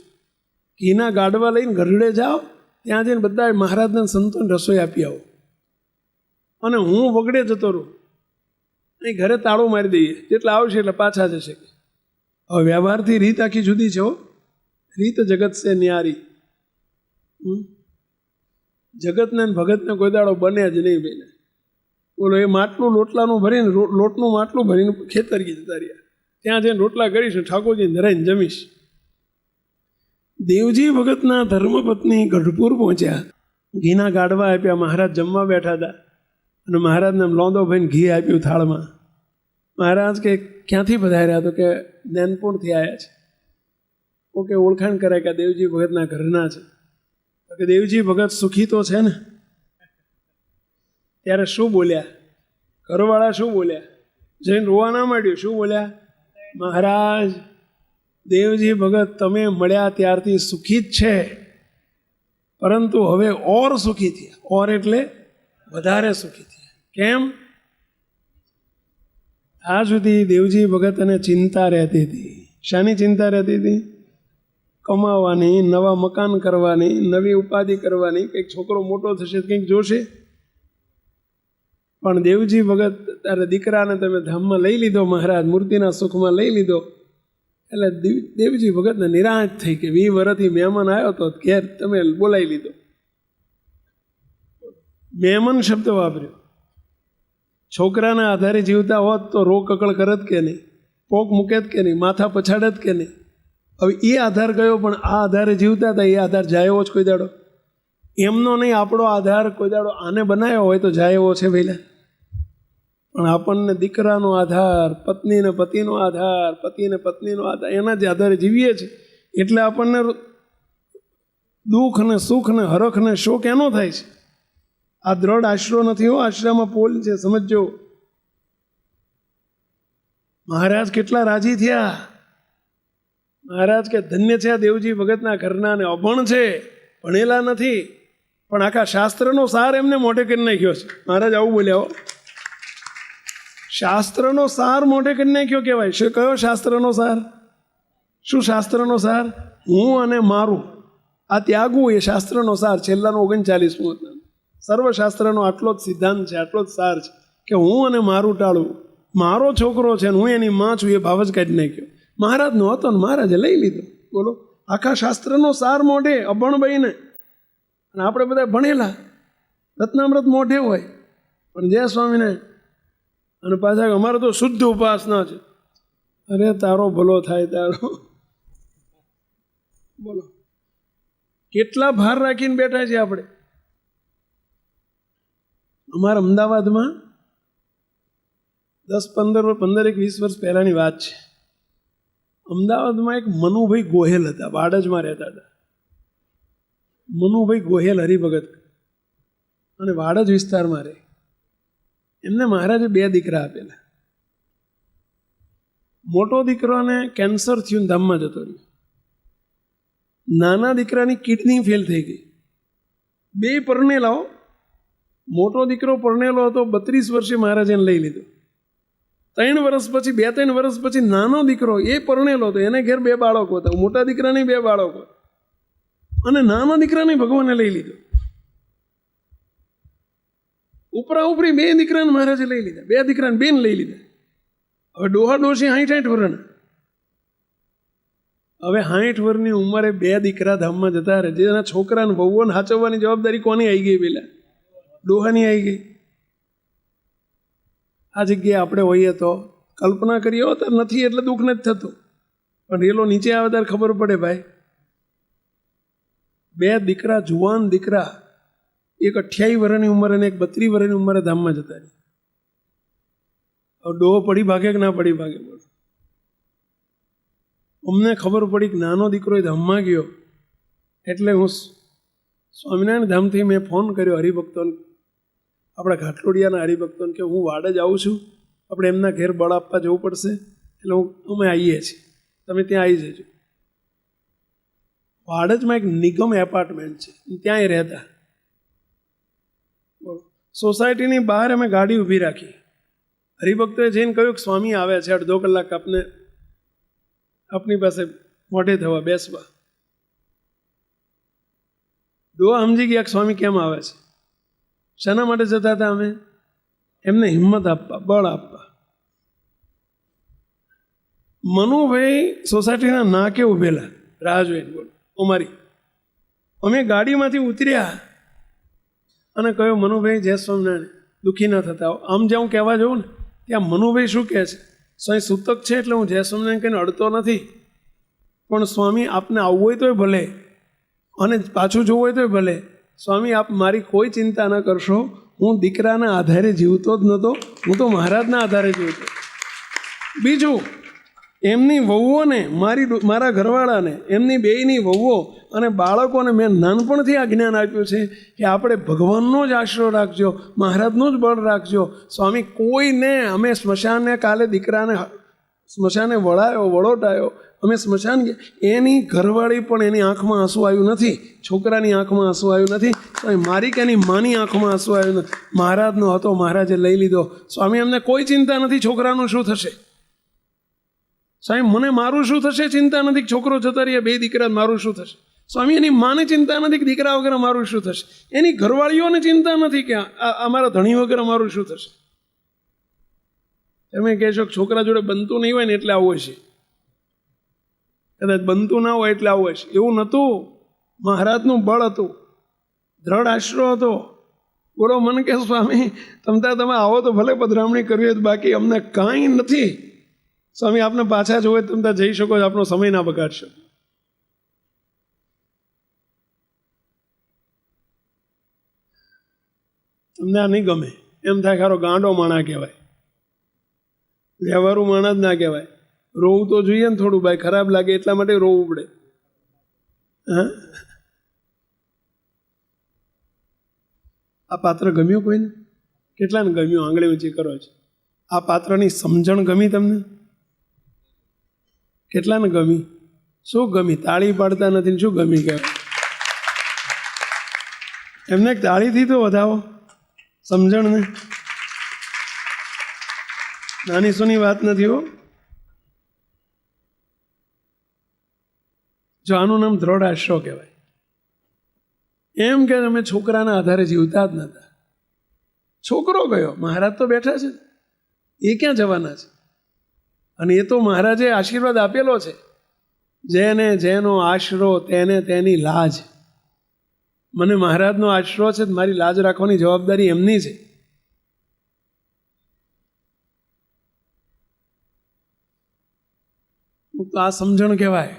ઘીના ગાડવા લઈને ગઢડે જાઓ ત્યાં જઈને બધા મહારાજને સંતોને રસોઈ આપી આવો અને હું વગડે જતો રહું અહીં ઘરે તાળું મારી દઈએ જેટલા આવશે એટલે પાછા જશે હવે વ્યવહારથી રીત આખી જુદી છે રીત જગત છે ન્યારી જગતને ભગતને કોઈ દાડો બને જ નહીં બેને બોલો એ માટલું લોટલાનું ભરીને લોટનું માટલું ભરીને ખેતરી જતા રહ્યા ત્યાં જઈને રોટલા કરીશ ઠાકોરજી ધરાઈને જમીશ દેવજી ભગતના ધર્મપત્ની ગઢપુર પહોંચ્યા ઘીના ગાડવા આપ્યા મહારાજ જમવા બેઠા હતા અને મહારાજને લોંદો ભાઈને ઘી આપ્યું થાળમાં મહારાજ કે ક્યાંથી પધાર્યા તો કે નૈનપુરથી આવ્યા છે ઓકે ઓળખાણ કરે કે દેવજી ભગતના ઘરના છે તો કે દેવજી ભગત સુખી તો છે ને ત્યારે શું બોલ્યા ઘરવાળા શું બોલ્યા જઈને રોવા ના માંડ્યું શું બોલ્યા મહારાજ દેવજી ભગત તમે મળ્યા ત્યારથી સુખી જ છે પરંતુ હવે ઓર સુખી થયા ઓર એટલે વધારે સુખી થયા કેમ આ સુધી દેવજી ભગતને ચિંતા રહેતી હતી શાની ચિંતા રહેતી હતી કમાવાની નવા મકાન કરવાની નવી ઉપાધિ કરવાની કંઈક છોકરો મોટો થશે કંઈક જોશે પણ દેવજી ભગત તારે દીકરાને તમે ધામમાં લઈ લીધો, મહારાજ મૂર્તિના સુખમાં લઈ લીધો. એટલે દેવજી ભગતને નિરાશ થઈ કે 20 વર્ષથી મહેમાન આવ્યો તો ઘેર તમે બોલાવી લીધો. મહેમાન શબ્દ વાપર્યો. છોકરાના આધારે જીવતા હોત તો રો કકળ કરત કે નહીં, પોક મૂકેત કે નહીં, માથા પછાડત કે નહીં. હવે એ આધાર ગયો, પણ આ આધારે જીવતા હતા એ આધાર જાય એવો જ કોઈ દાડો એમનો નહીં. આપણો આધાર કોઈ દાડો આને બનાવ્યો હોય તો જાય એવો છે પહેલાં. પણ આપણને દીકરાનો આધાર, પત્નીને પતિનો આધાર, પતિને પત્નીનો આધાર, એના જ આધારે જીવીએ છીએ. એટલે આપણને દુઃખ ને સુખ ને હરખ ને શોક એનો થાય છે. આ દ્રઢ આશરો નથી હો, આશરામાં પોલ છે, સમજો. મહારાજ કેટલા રાજી થયા. મહારાજ કે ધન્ય છે આ દેવજી ભગતના ઘરના, ને અભણ છે, ભણેલા નથી, પણ આખા શાસ્ત્રનો સાર એમને મોઢે કરી નાખ્યો છે. મહારાજ આવું બોલ્યા હો, શાસ્ત્રનો સાર મોઢે કરી નાખ્યો કહેવાય. શું કયો શાસ્ત્રનો સાર? શું શાસ્ત્રનો સાર? હું અને મારું આ ત્યાગવું એ શાસ્ત્રનો સાર. છેલ્લાનો 39મું સર્વશાસ્ત્રનો આટલો જ સિદ્ધાંત છે, આટલો જ સાર છે કે હું અને મારું ટાળવું. મારો છોકરો છે ને હું એની માં છું, એ ભાવ જ કાઢી નાખ્યો. મહારાજનો હતો ને મહારાજે લઈ લીધો. બોલો, આખા શાસ્ત્રનો સાર મોઢે, અભણ બહીને. અને આપણે બધા ભણેલા, રત્નામૃત મોઢે હોય, પણ જય સ્વામીને. અને પાછા અમારે તો શુદ્ધ ઉપાસના છે. અરે તારો ભલો થાય તારો. બોલો, કેટલા ભાર રાખીને બેઠા છીએ આપણે. અમારા અમદાવાદમાં 15-20 વર્ષ પહેલાંની વાત છે. અમદાવાદમાં એક મનુભાઈ ગોહેલ હતા, વાડજમાં રહેતા હતા. મનુભાઈ ગોહેલ હરિભગત, અને વાડજ વિસ્તારમાં રહે. એમને મહારાજે 2 દીકરા આપેલા. મોટો દીકરાને કેન્સર થયું, ધામમાં જતો રહ્યો. નાના દીકરાની કિડની ફેલ થઈ ગઈ. 2 પરણેલાઓ. મોટો દીકરો પરણેલો હતો, 32 વર્ષે મહારાજ એને લઈ લીધો. 3 વર્ષ પછી, 2-3 વર્ષ પછી નાનો દીકરો એ પરણેલો હતો, એને ઘેર 2 બાળકો હતા. મોટા દીકરાને 2 બાળકો, અને નાના દીકરાને ભગવાને લઈ લીધો. ઉપરા ઉપરી 2 દીકરાને મહારાજે લઈ લીધા. 2 દીકરાને 2 લઈ લીધા. હવે ડોહા ડોશી 60 વર્ષના. હવે 60 વર્ષની ઉંમરે 2 દીકરા ધામમાં જતા રહે. જેના છોકરાને વહુઓને સાચવવાની જવાબદારી કોની આવી ગઈ? પેલા ડોહાની આવી ગઈ. આ જગ્યાએ આપણે હોઈએ તો કલ્પના કરીએ તો નથી, એટલે દુઃખ નથી થતું. પણ રેલો નીચે આવે ત્યારે ખબર પડે ભાઈ. 2 દીકરા, જુવાન દીકરા, એક 28 વર્ષની ઉંમરે અને એક 32 વર્ષની ઉંમરે ધામમાં જતા રહે. હવે ડોહો પડી ભાગે કે ના પડી ભાગે? બોલો. અમને ખબર પડી કે નાનો દીકરો એ ધામમાં ગયો, એટલે હું સ્વામિનારાયણ ધામથી મેં ફોન કર્યો હરિભક્તોને, આપણા ઘાટલોડિયાના હરિભક્તોને, કે હું વાડજ આવું છું, આપણે એમના ઘેર બળ આપવા જવું પડશે, એટલે અમે આવીએ છીએ, તમે ત્યાં આવી જજો. વાડજમાં એક નિગમ એપાર્ટમેન્ટ છે, ત્યાંય રહેતા. બોલો, સોસાયટીની બહાર અમે ગાડી ઊભી રાખી. હરિભક્તોએ જઈને કહ્યું કે સ્વામી આવે છે, 1.5 કલાક આપની પાસે મોઢે થવા બેસવા. દોવા સમજી ગયા કે સ્વામી કેમ આવે છે. શાના માટે જતા હતા અમે? એમને હિંમત આપવા, બળ આપવા. મનુભાઈ સોસાયટીના નાકે ઉભેલા, રાહ જોઈને. બોલો, અમારી અમે ગાડીમાંથી ઉતર્યા અને કહ્યું, મનુભાઈ જય સ્વામિનારાયણ, દુઃખી ન થતા. આમ જ્યાં હું કહેવા જાઉં ને ત્યાં મનુભાઈ શું કહે છે? સ્વામી સૂતક છે એટલે હું જય સ્વામિનારાયણ કહીને અડતો નથી, પણ સ્વામી આપને આવવું હોય તોય ભલે, અને પાછું જોવું હોય તોય ભલે. સ્વામી આપ મારી કોઈ ચિંતા ન કરશો, હું દીકરાના આધારે જીવતો જ નહોતો, હું તો મહારાજના આધારે જીવતો. બીજું, એમની વહુઓને, મારા ઘરવાળાને, એમની બેયની વહુઓ અને બાળકોને મેં નાનપણથી આ જ્ઞાન આપ્યું છે કે આપણે ભગવાનનો જ આશરો રાખજો, મહારાજનું જ બળ રાખજો. સ્વામી કોઈને, અમે સ્મશાને કાલે દીકરાને સ્મશાને વળોટાયો, અમે સ્મશાન ગયા, એની ઘરવાળી પણ એની આંખમાં આંસુ આવ્યું નથી, છોકરાની આંખમાં આંસુ આવ્યું નથી. સ્વામી મારી કે એની માની આંખમાં આંસુ આવ્યું નથી. મહારાજનો હતો, મહારાજે લઈ લીધો. સ્વામી અમને કોઈ ચિંતા નથી છોકરાનું શું થશે. સ્વામી મને મારું શું થશે ચિંતા નથી, છોકરો જતા રહ્યા, 2 દીકરા, મારું શું થશે? સ્વામી એની માને ચિંતા નથી કે દીકરા વગર અમારું શું થશે, એની ઘરવાળીઓને ચિંતા નથી કે અમારા ધણી વગર અમારું શું થશે. તમે કહેશો છોકરા જોડે બનતું નહીં હોય ને એટલે આવું હશે, કદાચ બનતું ના હોય એટલે આવું હશે. એવું નહોતું. મહારાજનું બળ હતું, દ્રઢ આશરો હતો. બોલો મને કે સ્વામી તમે આવો તો ભલે પધરામણી કરવી હોય, બાકી અમને કાંઈ નથી. સ્વામી આપને પાછા જોવે તમે જઈ શકો છો, આપણો સમય ના બગાડશો. તમને આ નહીં ગમે એમ થાય ખારો ગાંડો માણા કહેવાય, વ્યવહારુ માણા જ ના કહેવાય. રોવું તો જોઈએ ને થોડું, ભાઈ ખરાબ લાગે એટલા માટે રોવું પડે. હા, આ પાત્ર ગમ્યું કોઈને? કેટલાને ગમ્યું? આંગળી ઊંચી કરો છો. આ પાત્રની સમજણ ગમી તમને? કેટલાને ગમી? શું ગમી? તાળી પાડતા નથી. શું ગમી કહેવાય? એમને તાળીથી તો વધાવો સમજણને. નાની સોની વાત નથી હો. જો આનું નામ દ્રઢ આશરો કહેવાય. એમ કે અમે છોકરાના આધારે જીવતા જ નહોતા. છોકરો ગયો, મહારાજ તો બેઠા છે, એ ક્યાં જવાના છે? અને એ તો મહારાજે આશીર્વાદ આપેલો છે, જેને જેનો આશરો તેને તેની લાજ. મને મહારાજનો આશરો છે, મારી લાજ રાખવાની જવાબદારી એમની છે. તો આ સમજણ કહેવાય.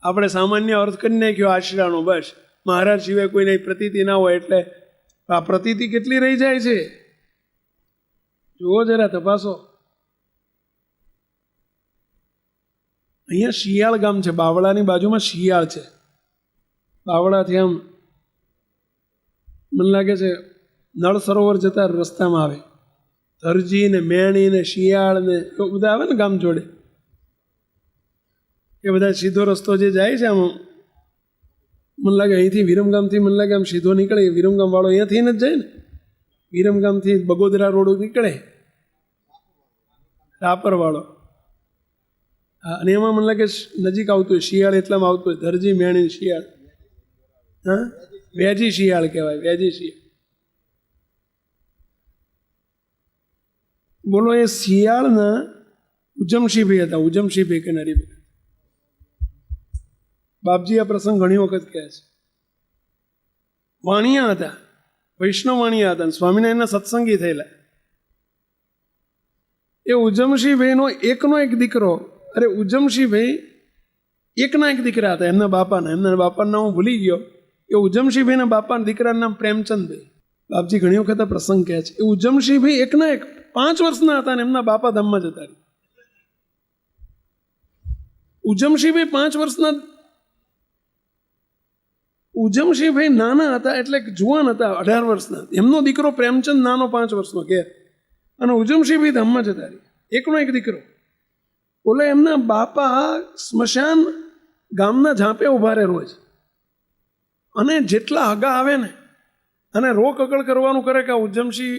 આપણે સામાન્ય અર્થ કરી નાખ્યો આશરાનો, બસ મહારાજ સિવાય કોઈને પ્રતીતિ ના હોય એટલે. આ પ્રતીતિ કેટલી રહી જાય છે જુઓ, જરા તપાસો. અહીંયા શિયાળ ગામ છે, બાવળાની બાજુમાં શિયાળ છે. બાવળાથી આમ મને લાગે છે નળ સરોવર જતા રસ્તામાં આવે. ધરજી ને મેણી ને શિયાળ ને એવું બધા આવે ને ગામ જોડે. એ બધા સીધો રસ્તો જે જાય છે આમ, મને લાગે અહીંથી વિરમગામથી મને લાગે આમ સીધો નીકળે. વિરમગામ વાળો અહીંયાથી જ જાય ને, વિરમગામથી બગોદરા રોડ નીકળે, રાપર વાળો. અને એમાં મને લાગે નજીક આવતું હોય શિયાળ, એટલામાં આવતું હોય ધરજી મેણી શિયાળ. હા, વેજી શિયાળ કહેવાય, વેજી શિયાળ. બોલો એ શિયાળના ઉજમશીભાઈ હતા. ઉજમશીભાઈ કે નરીભાઈ બાપજી આ પ્રસંગ ઘણી વખત કહે છે. વાણિયા હતા, વૈષ્ણવ વાણિયા હતા, સ્વામિનારાયણના સત્સંગી થયેલા. એ ઉજમશીભાઈનો એકનો એક દીકરો, અરે ઉજમશીભાઈ એકના એક દીકરા હતા એમના બાપાના નામ હું ભૂલી ગયો. એ ઉજમશીભાઈના બાપાના દીકરાનું નામ પ્રેમચંદભાઈ. બાપજી ઘણી વખત આ પ્રસંગ કહે છે. એ ઉજમશીભાઈ એકના એક 5 વર્ષના હતા ને એમના બાપા ધામમાં જતા રહ્યા. ઉજમશીભાઈ 5 વર્ષના, ઉજમશીભાઈ નાના હતા એટલે જુવાન હતા, 18 વર્ષના. એમનો દીકરો પ્રેમચંદ નાનો 5 વર્ષનો ઘેર, અને ઉજમશીભાઈ ધામમાં જતા રહ્યા. એકનો એક દીકરો. બોલે એમના બાપા સ્મશાન ગામના ઝાંપે ઉભા રહે રોજ, અને જેટલા હગા આવે ને અને રોક અકળ કરવાનું કરે કે આ ઉજમશી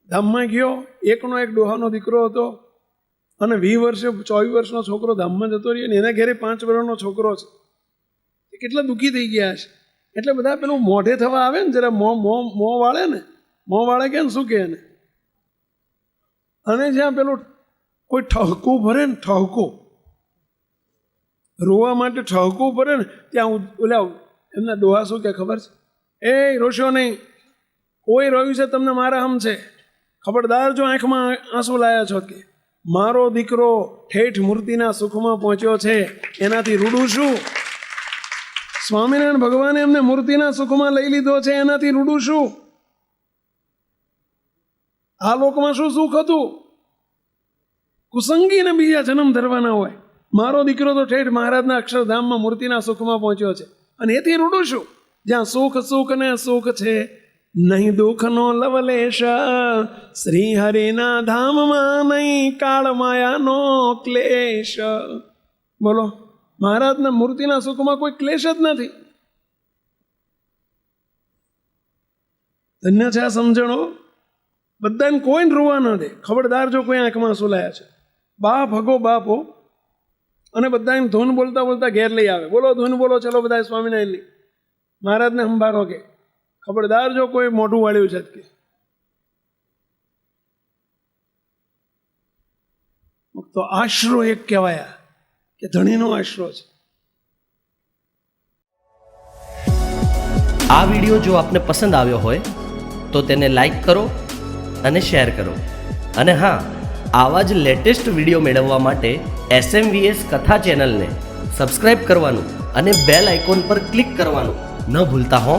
ધામમાં ગયો, એકનો એક ડોહાનો દીકરો હતો, અને 20 વર્ષે 24 વર્ષનો છોકરો ધામમાં જતો રહ્યો, ને એના ઘેરે 5 વર્ષનો છોકરો છે. એ કેટલા દુઃખી થઈ ગયા છે. એટલે બધા પેલું મોઢે થવા આવે ને જરા મોં વાળે ને, મોં વાળે કે ને શું કહે ને, અને જ્યાં પેલું કોઈ ઠહકું ભરે ને, ઠહકું રોવા માટે ઠહકું ભરે ને, ત્યાં ઓલા એમના ડોહા શું કે ખબર છે? એ રોશો નહીં, કોઈ રોયું છે તમને મારા હમ છે, ખબરદાર જો આંખમાં આંસુ લાયા છો કે મારો દીકરો ઠેઠ મૂર્તિના સુખમાં પહોંચ્યો છે, એનાથી રૂડું શું? સ્વામિનારાયણ ભગવાને એમને મૂર્તિના સુખમાં લઈ લીધો છે, એનાથી રૂડું શું? આ લોકમાં શું સુખ હતું? કુસંગીને બીજા જન્મ ધરવાના હોય. મારો દીકરો તો ઠેઠ મહારાજના અક્ષરધામમાં મૂર્તિના સુખમાં પહોંચ્યો છે, અને એથી રૂડું શું? જ્યાં સુખ સુખ ને સુખ છે, નહીં દુઃખનો લવલેશ, શ્રી હરિના ધામમાં નહીં કાળ માયાનો ક્લેશ. બોલો, મહારાજના મૂર્તિના સુખમાં કોઈ ક્લેશ જ નથી. ધન્ય છે આ સમજણો. બધાને કોઈને રોવા ન દે. ખબરદાર જો કોઈ આંખમાં સુલાયા છે. બાપ હગો બાપો, અને બધા એમ ધૂન બોલતા બોલતા ઘેર લઈ આવે. બોલો ધૂન બોલો, ચલો બધા સ્વામિનારાયણની. મહારાજને સંભાળો કે ખબરદાર જો કોઈ મોઢું વાળ્યું છે કે. તો આશરો એક કહેવાયા કે ધણીનો આશરો છે. આ વિડીયો જો આપને પસંદ આવ્યો હોય તો તેને લાઈક કરો અને શેર કરો. અને હા, આવા જ લેટેસ્ટ વિડીયો મેળવવા માટે SMVS કથા ચેનલને સબસ્ક્રાઈબ કરવાનું અને બેલ આઇકોન પર ક્લિક કરવાનું ન ભૂલતા હો.